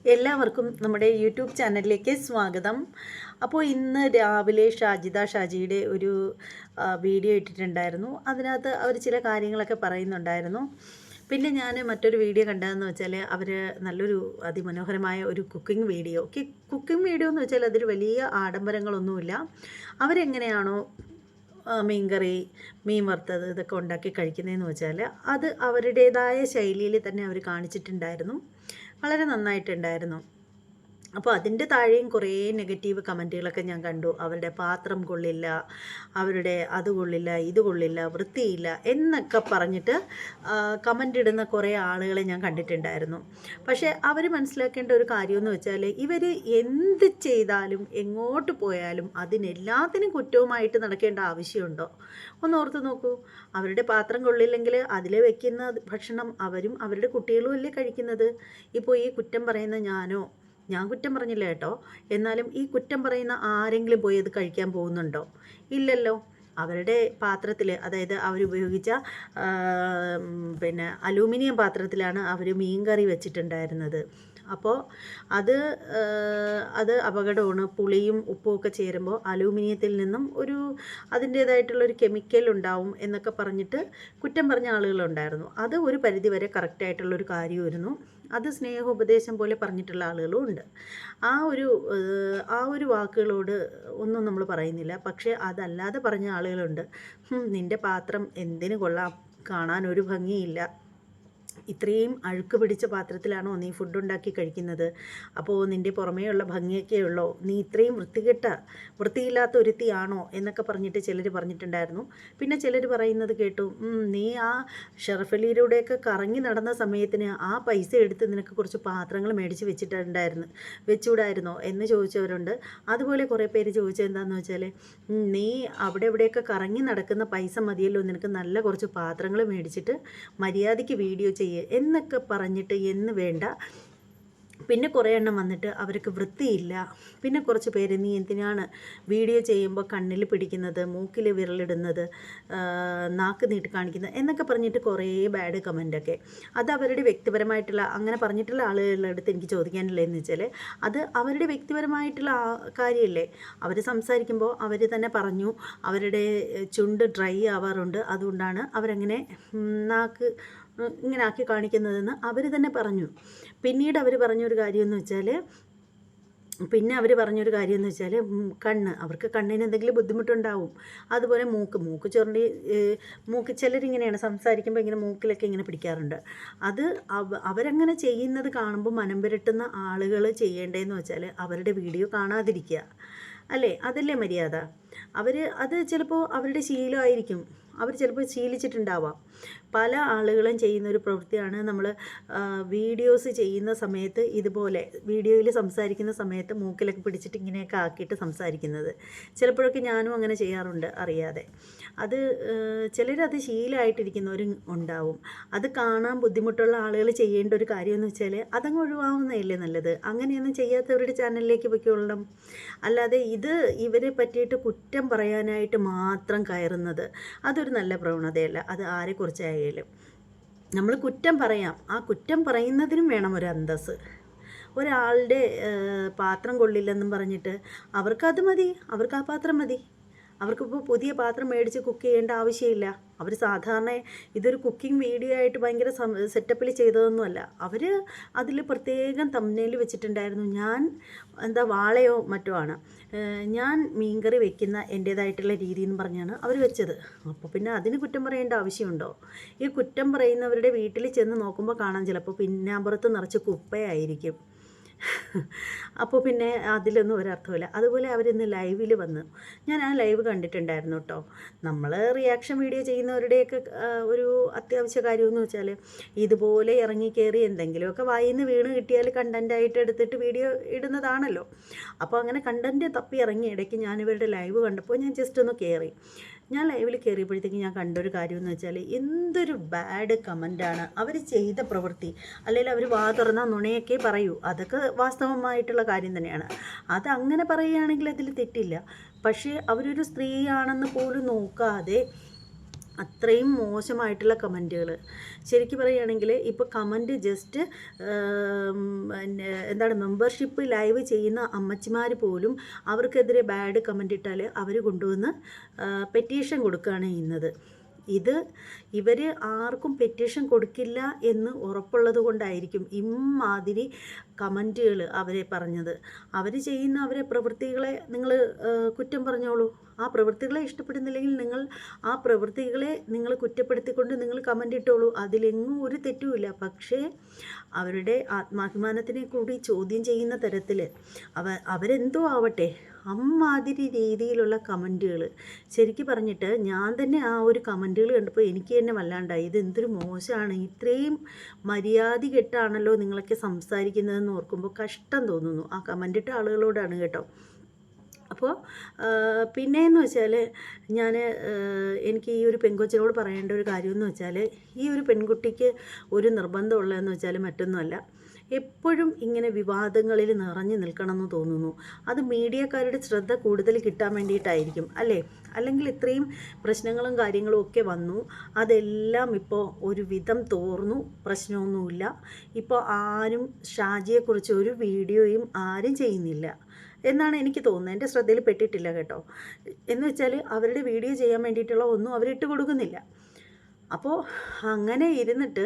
എല്ലാവർക്കും നമ്മുടെ യൂട്യൂബ് ചാനലിലേക്ക് സ്വാഗതം. അപ്പോൾ ഇന്ന് രാവിലെ ഷാജിയുടെ ഒരു വീഡിയോ ഇട്ടിട്ടുണ്ടായിരുന്നു. അതിനകത്ത് അവർ ചില കാര്യങ്ങളൊക്കെ പറയുന്നുണ്ടായിരുന്നു. പിന്നെ ഞാൻ മറ്റൊരു വീഡിയോ കണ്ടതെന്ന് വെച്ചാൽ അവർ നല്ലൊരു അതിമനോഹരമായ ഒരു കുക്കിംഗ് വീഡിയോ എന്ന് വെച്ചാൽ അതൊരു വലിയ ആഡംബരങ്ങളൊന്നുമില്ല. അവരെങ്ങനെയാണോ മീൻകറി, മീൻ വറുത്തത് ഇതൊക്കെ ഉണ്ടാക്കി കഴിക്കുന്നതെന്ന് വെച്ചാൽ അത് അവരുടേതായ ശൈലിയിൽ തന്നെ അവർ കാണിച്ചിട്ടുണ്ടായിരുന്നു. വളരെ നന്നായിട്ടുണ്ടായിരുന്നു. അപ്പോൾ അതിൻ്റെ താഴെയും കുറേ നെഗറ്റീവ് കമൻറ്റുകളൊക്കെ ഞാൻ കണ്ടു. അവരുടെ പാത്രം കൊള്ളില്ല, അവരുടെ അത് കൊള്ളില്ല, ഇത് കൊള്ളില്ല, വൃത്തിയില്ല എന്നൊക്കെ പറഞ്ഞിട്ട് കമൻ്റ് ഇടുന്ന കുറേ ആളുകളെ ഞാൻ കണ്ടിട്ടുണ്ടായിരുന്നു. പക്ഷേ അവർ മനസ്സിലാക്കേണ്ട ഒരു കാര്യമെന്ന് വെച്ചാൽ ഇവർ എന്ത് ചെയ്താലും എങ്ങോട്ട് പോയാലും അതിനെല്ലാത്തിനും കുറ്റവുമായിട്ട് നടക്കേണ്ട ആവശ്യമുണ്ടോ? ഒന്ന് ഓർത്ത് നോക്കൂ. അവരുടെ പാത്രം കൊള്ളില്ലെങ്കിൽ അതിൽ വെക്കുന്ന ഭക്ഷണം അവരും അവരുടെ കുട്ടികളും അല്ലേ കഴിക്കുന്നത്. ഇപ്പോൾ ഈ കുറ്റം പറയുന്ന ഞാൻ കുറ്റം പറഞ്ഞില്ല കേട്ടോ. എന്നാലും ഈ കുറ്റം പറയുന്ന ആരെങ്കിലും പോയി അത് കഴിക്കാൻ പോകുന്നുണ്ടോ? ഇല്ലല്ലോ. അവരുടെ പാത്രത്തിൽ, അതായത് അവരുപയോഗിച്ച അലൂമിനിയം പാത്രത്തിലാണ് അവർ മീൻ കറി വെച്ചിട്ടുണ്ടായിരുന്നത്. അപ്പോൾ അത് അപകടമാണ്. പുളിയും ഉപ്പും ഒക്കെ ചേരുമ്പോൾ അലൂമിനിയത്തിൽ നിന്നും അതിൻ്റേതായിട്ടുള്ളൊരു കെമിക്കൽ ഉണ്ടാവും എന്നൊക്കെ പറഞ്ഞിട്ട് കുറ്റം പറഞ്ഞ ആളുകളുണ്ടായിരുന്നു. അത് ഒരു പരിധിവരെ കറക്റ്റായിട്ടുള്ളൊരു കാര്യമായിരുന്നു. അത് സ്നേഹോപദേശം പോലെ പറഞ്ഞിട്ടുള്ള ആളുകളും ഉണ്ട്. ആ ഒരു വാക്കുകളോട് ഒന്നും നമ്മൾ പറയുന്നില്ല. പക്ഷേ അതല്ലാതെ പറഞ്ഞ ആളുകളുണ്ട്. നിൻ്റെ പാത്രം എന്തിനു കൊള്ളാം, കാണാൻ ഒരു ഭംഗിയില്ല, ഇത്രയും അഴുക്ക് പിടിച്ച പാത്രത്തിലാണോ നീ ഫുഡ് ഉണ്ടാക്കി കഴിക്കുന്നത്? അപ്പോൾ നിൻ്റെ പുറമേയുള്ള ഭംഗിയൊക്കെ ഉള്ളോ? നീ ഇത്രയും വൃത്തിയില്ലാത്ത ഒരുത്തിയാണോ എന്നൊക്കെ പറഞ്ഞിട്ട് ചിലർ പറഞ്ഞിട്ടുണ്ടായിരുന്നു. പിന്നെ ചിലർ പറയുന്നത് കേട്ടു, നീ ആ ഷെറഫലിയിലൂടെയൊക്കെ കറങ്ങി നടന്ന സമയത്തിന് ആ പൈസ എടുത്ത് നിനക്ക് കുറച്ച് പാത്രങ്ങൾ മേടിച്ച് വെച്ചുകൂടായിരുന്നോ എന്ന് ചോദിച്ചവരുണ്ട്. അതുപോലെ കുറേ പേര് ചോദിച്ചത് എന്താണെന്ന് വെച്ചാൽ, നീ അവിടെ ഇവിടെയൊക്കെ കറങ്ങി നടക്കുന്ന പൈസ മതിയല്ലോ നിനക്ക് നല്ല കുറച്ച് പാത്രങ്ങൾ മേടിച്ചിട്ട് മര്യാദയ്ക്ക് വീഡിയോ എന്നൊക്കെ പറഞ്ഞിട്ട് എന്ന് വേണ്ട. പിന്നെ കുറേ എണ്ണം വന്നിട്ട് അവർക്ക് വൃത്തിയില്ല. പിന്നെ കുറച്ച് പേര്, നീ എന്തിനാണ് വീഡിയോ ചെയ്യുമ്പോൾ കണ്ണിൽ പിടിക്കുന്നത്, മൂക്കിൽ വിരലിടുന്നത്, നാക്ക് നീട്ടി കാണിക്കുന്നത് എന്നൊക്കെ പറഞ്ഞിട്ട് കുറേ ബാഡ് കമൻ്റൊക്കെ. അത് അവരുടെ വ്യക്തിപരമായിട്ടുള്ള, അങ്ങനെ പറഞ്ഞിട്ടുള്ള ആളുകളുടെ അടുത്ത് എനിക്ക് ചോദിക്കാനുള്ളതെന്ന് വെച്ചാൽ അത് അവരുടെ വ്യക്തിപരമായിട്ടുള്ള കാര്യമല്ലേ. അവർ സംസാരിക്കുമ്പോൾ അവർ തന്നെ പറഞ്ഞു അവരുടെ ചുണ്ട് ഡ്രൈ ആവാറുണ്ട്, അതുകൊണ്ടാണ് അവരങ്ങനെ നാക്ക് ഇങ്ങനെ ആക്കി കാണിക്കുന്നതെന്ന് അവർ തന്നെ പറഞ്ഞു. പിന്നീട് അവർ പറഞ്ഞൊരു കാര്യമെന്ന് വെച്ചാൽ അവർക്ക് കണ്ണിന് എന്തെങ്കിലും ബുദ്ധിമുട്ടുണ്ടാവും. അതുപോലെ മൂക്ക് ചുരണ്ടി ചിലരിങ്ങനെയാണ് സംസാരിക്കുമ്പോൾ ഇങ്ങനെ മൂക്കിലൊക്കെ ഇങ്ങനെ പിടിക്കാറുണ്ട്. അത് അവരങ്ങനെ ചെയ്യുന്നത് കാണുമ്പോൾ മനം പുരട്ടുന്ന ആളുകൾ ചെയ്യേണ്ടതെന്ന് വെച്ചാൽ അവരുടെ വീഡിയോ കാണാതിരിക്കുക അല്ലേ? അതല്ലേ മര്യാദ? അത് ചിലപ്പോൾ അവരുടെ ശീലമായിരിക്കും. അവർ ചിലപ്പോൾ ശീലിച്ചിട്ടുണ്ടാവാം. പല ആളുകളും ചെയ്യുന്നൊരു പ്രവൃത്തിയാണ് നമ്മൾ വീഡിയോസ് ചെയ്യുന്ന സമയത്ത് ഇതുപോലെ വീഡിയോയിൽ സംസാരിക്കുന്ന സമയത്ത് മൂക്കിലൊക്കെ പിടിച്ചിട്ട് ഇങ്ങനെയൊക്കെ ആക്കിയിട്ട് സംസാരിക്കുന്നത്. ചിലപ്പോഴൊക്കെ ഞാനും അങ്ങനെ ചെയ്യാറുണ്ട് അറിയാതെ. ചിലരത് ശീലമായിട്ടിരിക്കുന്നവരും ഉണ്ടാവും. അത് കാണാൻ ബുദ്ധിമുട്ടുള്ള ആളുകൾ ചെയ്യേണ്ട ഒരു കാര്യമെന്ന് വെച്ചാൽ അതങ്ങ് ഒഴിവാകുന്നതല്ലേ നല്ലത്. അങ്ങനെയൊന്നും ചെയ്യാത്തവരുടെ ചാനലിലേക്ക് പൊയ്ക്കൊള്ളണം. അല്ലാതെ ഇവരെ പറ്റിയിട്ട് കുറ്റം പറയാനായിട്ട് മാത്രം കയറുന്നത് അതൊരു നല്ല പ്രവണതയല്ല. അത് ആരെക്കുറിച്ചായാലും നമ്മൾ കുറ്റം പറയാം. ആ കുറ്റം പറയുന്നതിനും വേണം ഒരു അന്തസ്സ്. ഒരാളുടെ പാത്രം കൊള്ളില്ലെന്നും പറഞ്ഞിട്ട് അവർക്കത് മതി, അവർക്ക് ആ പാത്രം മതി. അവർക്കിപ്പോൾ പുതിയ പാത്രം മേടിച്ച് കുക്ക് ചെയ്യേണ്ട ആവശ്യമില്ല. അവർ സാധാരണ ഇതൊരു കുക്കിംഗ് വീഡിയോ ആയിട്ട് ഭയങ്കര സെറ്റപ്പിൽ ചെയ്തതൊന്നുമല്ല. അവർ അതിൽ പ്രത്യേകം തംബ്നെയിൽ വെച്ചിട്ടുണ്ടായിരുന്നു, ഞാൻ വാളയോ മറ്റോ ആണ്, ഞാൻ മീൻകറി വെക്കുന്ന എൻ്റേതായിട്ടുള്ള രീതി എന്ന് പറഞ്ഞാണ് അവർ വെച്ചത്. അപ്പോൾ പിന്നെ അതിന് കുറ്റം പറയേണ്ട ആവശ്യമുണ്ടോ? ഈ കുറ്റം പറയുന്നവരുടെ വീട്ടിൽ ചെന്ന് നോക്കുമ്പോൾ കാണാൻ ചിലപ്പോൾ പിന്നാമ്പുറത്ത് നിറച്ച് കുപ്പയായിരിക്കും. അപ്പോൾ പിന്നെ അതിലൊന്നും ഒരർത്ഥമില്ല. അതുപോലെ അവരിന്ന് ലൈവിൽ വന്ന്, ഞാൻ ആ ലൈവ് കണ്ടിട്ടുണ്ടായിരുന്നു കേട്ടോ. നമ്മൾ റിയാക്ഷൻ വീഡിയോ ചെയ്യുന്നവരുടെയൊക്കെ ഒരു അത്യാവശ്യ കാര്യമെന്ന് വെച്ചാൽ ഇതുപോലെ ഇറങ്ങിക്കയറി എന്തെങ്കിലുമൊക്കെ വായിന്ന് വീണ് കിട്ടിയാൽ കണ്ടൻറ്റായിട്ട് എടുത്തിട്ട് വീഡിയോ ഇടുന്നതാണല്ലോ. അപ്പോൾ അങ്ങനെ കണ്ടൻറ്റ് തപ്പി ഇറങ്ങിയ ഇടയ്ക്ക് ഞാനിവരുടെ ലൈവ് കണ്ടപ്പോൾ ഞാൻ ജസ്റ്റ് ഒന്ന് കയറി. ഞാൻ ലൈവിൽ കയറിയപ്പോഴത്തേക്ക് ഞാൻ കണ്ടൊരു കാര്യമെന്ന് വെച്ചാൽ എന്തൊരു ബാഡ് കമൻ്റാണ്. അവർ ചെയ്ത പ്രവൃത്തി, അല്ലെങ്കിൽ അവർ വാ തുറന്നാൽ നുണയൊക്കെ പറയൂ, അതൊക്കെ വാസ്തവമായിട്ടുള്ള കാര്യം തന്നെയാണ്. അതങ്ങനെ പറയുകയാണെങ്കിൽ അതിൽ തെറ്റില്ല. പക്ഷേ അവരൊരു സ്ത്രീയാണെന്ന് പോലും നോക്കാതെ അത്രയും മോശമായിട്ടുള്ള കമൻറ്റുകൾ. ശരിക്കും പറയുകയാണെങ്കിൽ ഇപ്പോൾ കമൻറ്റ് ജസ്റ്റ് എന്താണ് മെമ്പർഷിപ്പ് ലൈവ് ചെയ്യുന്ന അമ്മച്ചിമാർ പോലും അവർക്കെതിരെ ബാഡ് കമൻ്റ് ഇട്ടാൽ അവർ കൊണ്ടുവന്ന് പെറ്റീഷൻ കൊടുക്കുകയാണ് ചെയ്യുന്നത്. ഇവർ ആർക്കും പെറ്റീഷൻ കൊടുക്കില്ല എന്ന് ഉറപ്പുള്ളത് കൊണ്ടായിരിക്കും ഇമ്മാതിരി കമൻറ്റുകൾ അവരെ പറഞ്ഞത്. അവർ ചെയ്യുന്ന അവരെ പ്രവൃത്തികളെ നിങ്ങൾ കുറ്റം പറഞ്ഞോളൂ. ആ പ്രവൃത്തികളെ ഇഷ്ടപ്പെടുന്നില്ലെങ്കിൽ നിങ്ങൾ ആ പ്രവൃത്തികളെ നിങ്ങൾ കുറ്റപ്പെടുത്തിക്കൊണ്ട് നിങ്ങൾ കമൻ്റ് ഇട്ടോളൂ. അതിലെങ്ങും ഒരു തെറ്റുമില്ല. പക്ഷേ അവരുടെ ആത്മാഭിമാനത്തിനെ കൂടി ചോദ്യം ചെയ്യുന്ന തരത്തിൽ അവരെന്തോ ആവട്ടെ അമ്മാതിരി രീതിയിലുള്ള കമൻറ്റുകൾ. ശരിക്കും പറഞ്ഞിട്ട് ഞാൻ തന്നെ ആ ഒരു കമൻറ്റുകൾ കണ്ടപ്പോൾ എനിക്ക് തന്നെ വല്ലാണ്ടായി. ഇതെന്തൊരു മോശമാണ്, ഇത്രയും മര്യാദ കെട്ടാണല്ലോ നിങ്ങളൊക്കെ സംസാരിക്കുന്നതെന്ന് ഓർക്കുമ്പോൾ കഷ്ടം തോന്നുന്നു. ആ കമൻറ്റിട്ട ആളുകളോടാണ് കേട്ടോ. അപ്പോൾ പിന്നെയെന്ന് വെച്ചാൽ എനിക്ക് ഈ ഒരു പെൺകൊച്ചിനോട് പറയേണ്ട ഒരു കാര്യമെന്ന് വെച്ചാൽ, ഈ ഒരു പെൺകുട്ടിക്ക് ഒരു നിർബന്ധമുള്ളതെന്ന് വെച്ചാൽ മറ്റൊന്നുമല്ല, എപ്പോഴും ഇങ്ങനെ വിവാദങ്ങളിൽ നിറഞ്ഞു നിൽക്കണമെന്ന് തോന്നുന്നു. അത് മീഡിയക്കാരുടെ ശ്രദ്ധ കൂടുതൽ കിട്ടാൻ വേണ്ടിയിട്ടായിരിക്കും അല്ലേ? അല്ലെങ്കിൽ ഇത്രയും പ്രശ്നങ്ങളും കാര്യങ്ങളും ഒക്കെ വന്നു, അതെല്ലാം ഇപ്പോൾ ഒരു വിധം തോർന്നു, പ്രശ്നമൊന്നുമില്ല. ഇപ്പോൾ ആരും ഷാജിയെക്കുറിച്ച് ഒരു വീഡിയോയും ആരും ചെയ്യുന്നില്ല എന്നാണ് എനിക്ക് തോന്നുന്നത്. എൻ്റെ ശ്രദ്ധയിൽ പെട്ടിട്ടില്ല കേട്ടോ. എന്ന് വെച്ചാൽ അവരുടെ വീഡിയോ ചെയ്യാൻ വേണ്ടിയിട്ടുള്ള ഒന്നും അവരിട്ട് കൊടുക്കുന്നില്ല. അപ്പോൾ അങ്ങനെ ഇരുന്നിട്ട്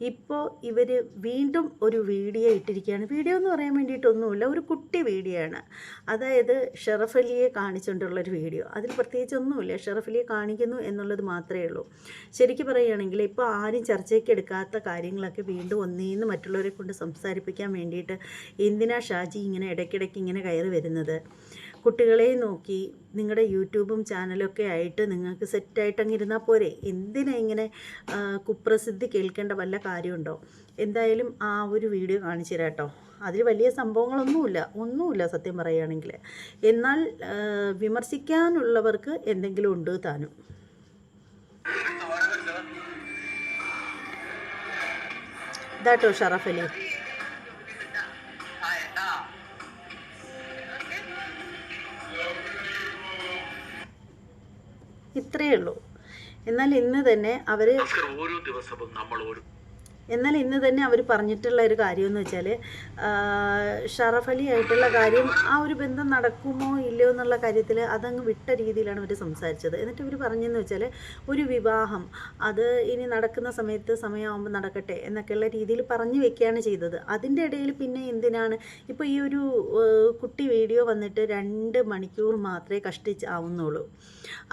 ഇപ്പോൾ ഇവർ വീണ്ടും ഒരു വീഡിയോ ഇട്ടിരിക്കുകയാണ്. വീഡിയോ എന്ന് പറയാൻ വേണ്ടിയിട്ടൊന്നുമില്ല, ഒരു കുട്ടി വീഡിയോ ആണ്. അതായത് ഷറഫ് അലിയെ കാണിച്ചുകൊണ്ടുള്ളൊരു വീഡിയോ. അതിൽ പ്രത്യേകിച്ചൊന്നുമില്ല, ഷറഫ് അലിയെ കാണിക്കുന്നു എന്നുള്ളത് മാത്രമേ ഉള്ളൂ. ശരിക്കും പറയുകയാണെങ്കിൽ ഇപ്പോൾ ആരും ചർച്ചയ്ക്ക് എടുക്കാത്ത കാര്യങ്ങളൊക്കെ വീണ്ടും ഒന്നേന്ന് മറ്റുള്ളവരെ കൊണ്ട് സംസാരിപ്പിക്കാൻ വേണ്ടിയിട്ട് എന്തിനാ ഷാജി ഇങ്ങനെ ഇടയ്ക്കിടയ്ക്ക് ഇങ്ങനെ കയറി വരുന്നത്? കുട്ടികളെ നോക്കി നിങ്ങളുടെ യൂട്യൂബും ചാനലൊക്കെ ആയിട്ട് നിങ്ങൾക്ക് സെറ്റായിട്ട് അങ്ങ് ഇരുന്നാൽ പോരെ? എന്തിനാ ഇങ്ങനെ കുപ്രസിദ്ധി കേൾക്കേണ്ട വല്ല കാര്യമുണ്ടോ? എന്തായാലും ആ ഒരു വീഡിയോ കാണിച്ചു തരാം കേട്ടോ. അതിൽ വലിയ സംഭവങ്ങളൊന്നുമില്ല സത്യം പറയുകയാണെങ്കിൽ. എന്നാൽ വിമർശിക്കാനുള്ളവർക്ക് എന്തെങ്കിലും ഉണ്ട് താനും. ഇതാട്ടോ ഷറഫ് അലി. ഇത്രയേ ഉള്ളൂ. എന്നാൽ ഇന്ന് തന്നെ അവർ പറഞ്ഞിട്ടുള്ള ഒരു കാര്യമെന്ന് വെച്ചാൽ, ഷറഫ് അലി ആയിട്ടുള്ള കാര്യം, ആ ഒരു ബന്ധം നടക്കുമോ ഇല്ലയോ എന്നുള്ള കാര്യത്തിൽ അതങ്ങ് വിട്ട രീതിയിലാണ് അവർ സംസാരിച്ചത്. എന്നിട്ട് ഇവർ പറഞ്ഞതെന്ന് വെച്ചാൽ, ഒരു വിവാഹം അത് ഇനി നടക്കുന്ന സമയമാകുമ്പോൾ നടക്കട്ടെ എന്നൊക്കെയുള്ള രീതിയിൽ പറഞ്ഞു വെക്കുകയാണ് ചെയ്തത്. അതിൻ്റെ ഇടയിൽ പിന്നെ എന്തിനാണ് ഇപ്പോൾ ഈ ഒരു കുട്ടി വീഡിയോ വന്നിട്ട് 2 മണിക്കൂർ മാത്രമേ കഷ്ടിച്ചാവുന്നുള്ളൂ.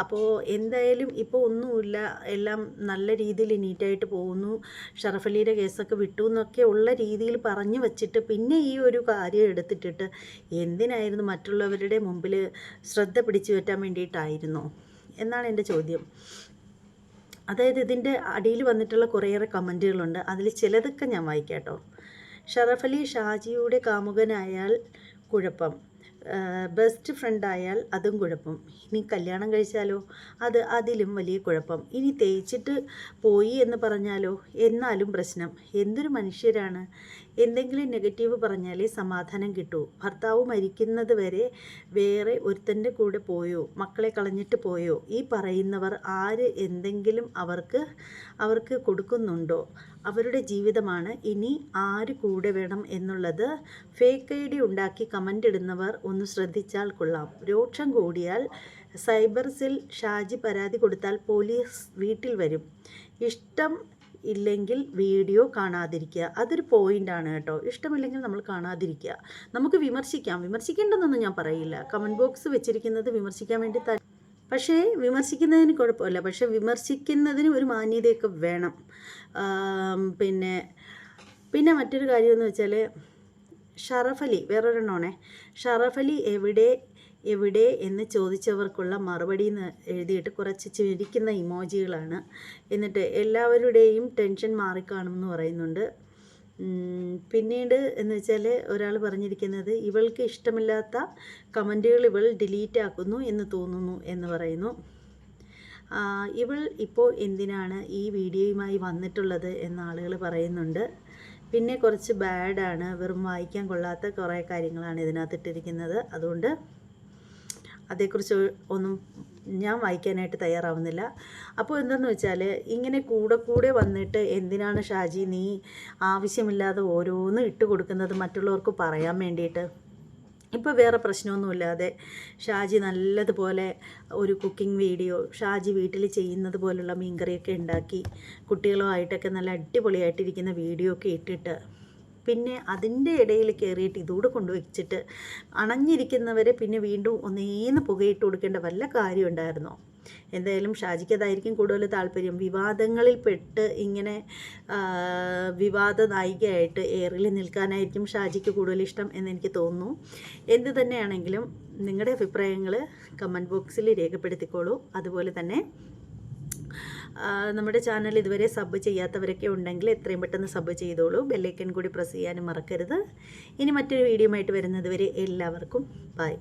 അപ്പോൾ എന്തായാലും ഇപ്പോൾ ഒന്നുമില്ല, എല്ലാം നല്ല രീതിയിൽ നീറ്റായിട്ട് പോകുന്നു, ഷറഫ് അലിയുടെ കേസൊക്കെ വിട്ടു എന്നൊക്കെ ഉള്ള രീതിയിൽ പറഞ്ഞു വച്ചിട്ട് പിന്നെ ഈ ഒരു കാര്യം എടുത്തിട്ടിട്ട് എന്തിനായിരുന്നു? മറ്റുള്ളവരുടെ മുമ്പിൽ ശ്രദ്ധ പിടിച്ചു പറ്റാൻ വേണ്ടിയിട്ടായിരുന്നോ എന്നാണ് എൻ്റെ ചോദ്യം. അതായത് ഇതിൻ്റെ അടിയിൽ വന്നിട്ടുള്ള കുറേയേറെ കമൻറ്റുകളുണ്ട്. അതിൽ ചിലതൊക്കെ ഞാൻ വായിക്കാം കേട്ടോ. ഷറഫ് അലി ഷാജിയുടെ കാമുകനായാൽ കുഴപ്പം, ബെസ്റ്റ് ഫ്രണ്ടായാൽ അതും കുഴപ്പം, ഇനി കല്യാണം കഴിച്ചാലോ അതിലും വലിയ കുഴപ്പം, ഇനി തേച്ചിട്ട് പോയി എന്ന് പറഞ്ഞാലോ എന്നാലും പ്രശ്നം. എന്തൊരു മനുഷ്യരാണ്! എന്തെങ്കിലും നെഗറ്റീവ് പറഞ്ഞാലേ സമാധാനം കിട്ടൂ. ഭർത്താവ് മരിക്കുന്നത് വരെ വേറെ ഒരുത്തൻ്റെ കൂടെ പോയോ, മക്കളെ കളഞ്ഞിട്ട് പോയോ? ഈ പറയുന്നവർ ആര് എന്തെങ്കിലും അവർക്ക് കൊടുക്കുന്നുണ്ടോ? അവരുടെ ജീവിതമാണ്, ഇനി ആര് കൂടെ വേണം എന്നുള്ളത്. ഫേക്ക് ഐ ഡി ഉണ്ടാക്കി കമൻ്റ് ഇടുന്നവർ ഒന്ന് ശ്രദ്ധിച്ചാൽ കൊള്ളാം. രോക്ഷം കൂടിയാൽ സൈബർ സെൽ ഷാജി പരാതി കൊടുത്താൽ പോലീസ് വീട്ടിൽ വരും. ഇഷ്ടം ഇല്ലെങ്കിൽ വീഡിയോ കാണാതിരിക്കുക. അതൊരു പോയിൻ്റാണ് കേട്ടോ. ഇഷ്ടമില്ലെങ്കിൽ നമ്മൾ കാണാതിരിക്കുക. നമുക്ക് വിമർശിക്കേണ്ടെന്നൊന്നും ഞാൻ പറയില്ല. കമൻറ്റ് ബോക്സ് വെച്ചിരിക്കുന്നത് വിമർശിക്കാൻ വേണ്ടി പക്ഷേ വിമർശിക്കുന്നതിന് കുഴപ്പമില്ല. പക്ഷേ വിമർശിക്കുന്നതിന് ഒരു മാന്യതയൊക്കെ വേണം. പിന്നെ മറ്റൊരു കാര്യമെന്ന് വെച്ചാൽ, ഷറഫ് അലി വേറൊരെണ്ണമാണേ. ഷറഫ് അലി എവിടെ എന്ന് ചോദിച്ചവർക്കുള്ള മറുപടി എന്ന് എഴുതിയിട്ട് കുറച്ച് ചിരിക്കുന്ന ഇമോജികളാണ്. എന്നിട്ട് എല്ലാവരുടെയും ടെൻഷൻ മാറിക്കാണുമെന്ന് പറയുന്നുണ്ട്. പിന്നീട് എന്ന് വെച്ചാൽ ഒരാൾ പറഞ്ഞിരിക്കുന്നത്, ഇവൾക്ക് ഇഷ്ടമില്ലാത്ത കമൻറ്റുകൾ ഇവൾ ഡിലീറ്റ് ആക്കുന്നു എന്ന് തോന്നുന്നു എന്ന് പറയുന്നു. ഇവൾ ഇപ്പോൾ എന്തിനാണ് ഈ വീഡിയോയുമായി വന്നിട്ടുള്ളത് എന്ന് ആളുകൾ പറയുന്നുണ്ട്. പിന്നെ കുറച്ച് ബാഡാണ്, വെറും വായിക്കാൻ കൊള്ളാത്ത കുറേ കാര്യങ്ങളാണ് ഇതിനകത്തിട്ടിരിക്കുന്നത്. അതുകൊണ്ട് അതേക്കുറിച്ച് ഒന്നും ഞാൻ വായിക്കാനായിട്ട് തയ്യാറാവുന്നില്ല. അപ്പോൾ എന്താണെന്ന് വെച്ചാൽ ഇങ്ങനെ കൂടെ വന്നിട്ട് എന്തിനാണ് ഷാജി നീ ആവശ്യമില്ലാതെ ഓരോന്ന് ഇട്ട് കൊടുക്കുന്നത് മറ്റുള്ളവർക്ക് പറയാൻ വേണ്ടിയിട്ട്? ഇപ്പോൾ വേറെ പ്രശ്നമൊന്നുമില്ലാതെ ഷാജി നല്ലതുപോലെ ഒരു കുക്കിംഗ് വീഡിയോ ഷാജി വീട്ടിൽ ചെയ്യുന്നത് പോലുള്ള മീൻകറിയൊക്കെ ഉണ്ടാക്കി കുട്ടികളുമായിട്ടൊക്കെ നല്ല അടിപൊളിയായിട്ടിരിക്കുന്ന വീഡിയോ ഒക്കെ ഇട്ടിട്ട് പിന്നെ അതിൻ്റെ ഇടയിൽ കയറിയിട്ട് ഇതുകൂടെ കൊണ്ടുവച്ചിട്ട് അണഞ്ഞിരിക്കുന്നവരെ പിന്നെ വീണ്ടും ഒന്നേന്ന് പുകയിട്ട് കൊടുക്കേണ്ട വല്ല കാര്യം ഉണ്ടായിരുന്നോ? എന്തായാലും ഷാജിക്ക് അതായിരിക്കും കൂടുതൽ താല്പര്യം. വിവാദങ്ങളിൽ പെട്ട് ഇങ്ങനെ വിവാദ നായികയായിട്ട് ഏറിൽ നിൽക്കാനായിരിക്കും ഷാജിക്ക് കൂടുതൽ ഇഷ്ടം എന്നെനിക്ക് തോന്നുന്നു. എന്ത് തന്നെയാണെങ്കിലും നിങ്ങളുടെ അഭിപ്രായങ്ങൾ കമൻറ്റ് ബോക്സിൽ രേഖപ്പെടുത്തിക്കോളൂ. അതുപോലെ തന്നെ നമ്മുടെ ചാനൽ ഇതുവരെ സബ് ചെയ്യാത്തവരൊക്കെ ഉണ്ടെങ്കിൽ എത്രയും പെട്ടെന്ന് സബ് ചെയ്തോളൂ. ബെല്ലൈക്കൺ കൂടി പ്രസ് ചെയ്യാനും മറക്കരുത്. ഇനി മറ്റൊരു വീഡിയോ ആയിട്ട് വരുന്നത് വരെ എല്ലാവർക്കും ബൈ.